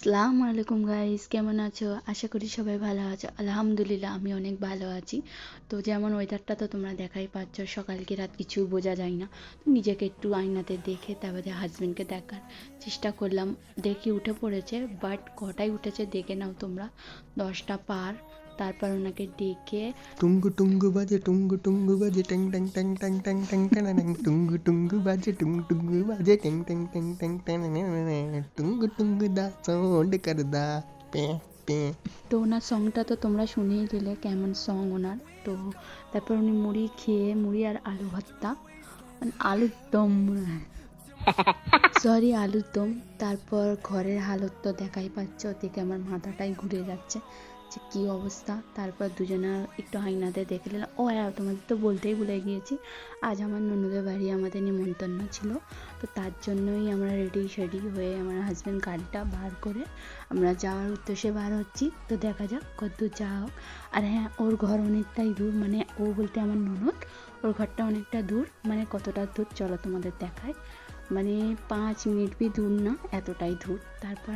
আসসালামু আলাইকুম গাইস, কেমন আছো? আশা করি সবাই ভালো আছো। আলহামদুলিল্লাহ আমি অনেক ভালো আছি। তো যেমন ওয়েদারটা তো তোমরা দেখাই পাচ্ছ, সকাল কি রাত কিছু বোঝা যায় না। তো নিজেকে একটু আয়নাতে দেখে তারপরে হাজবেন্ডকে দেখার চেষ্টা করলাম। দেখি উঠে পড়েছে, বাট কটায় উঠেছে দেখে নাও তোমরা, 10টা পার। তারপর ওনাকে ডেকে টুঙ্গু টুঙ্গু বাজে ট্যাং ট্যাং ট্যাং ট্যাং ট্যাং ট্যাং ট্যাং টুঙ্গু টুঙ্গু বাজে টুঙ্গু বাজে ট্যাং ট্যাং ট্যাং ট্যাং ট্যাং টুঙ্গু টুঙ্গু দা সাউন্ড করদা পে পে। তো ওনার সংটা তো তোমরা শুনেই দিলে কেমন সং ওনার। তো তারপর উনি মুড়ি খেয়ে, মুড়ি আর আলু ভর্তা, মানে আলুর দম, সরি আলুর দম। তারপর ঘরের হালত তো দেখাই পাচ্ছ, দেখে আমার মাথাটাই ঘুরে যাচ্ছে যে কী অবস্থা। তারপর দুজনা একটু আয়নাতে দেখে নিলাম। ও হ্যাঁ, তোমাদের তো বলতেই ভুলে গিয়েছি, আজ আমার ননদের বাড়ি আমাদের নিমন্ত্রণ ছিল। তো তার জন্যই আমরা রেডি শেডি হয়ে আমার হাজব্যান্ড গাড়িটা বার করে আমরা যাওয়ার উদ্দেশ্যে বার হচ্ছি। তো দেখা যাক কতদূর যাওয়া হোক। আর হ্যাঁ, ওর ঘর অনেকটাই দূর, মানে ও বলতে আমার ননদ, ওর ঘরটা অনেকটা দূর। মানে কতটা দূর চলো তোমাদের দেখায়, মানে 5 মিনিট भी দূর না, এতটাই দূর। তারপর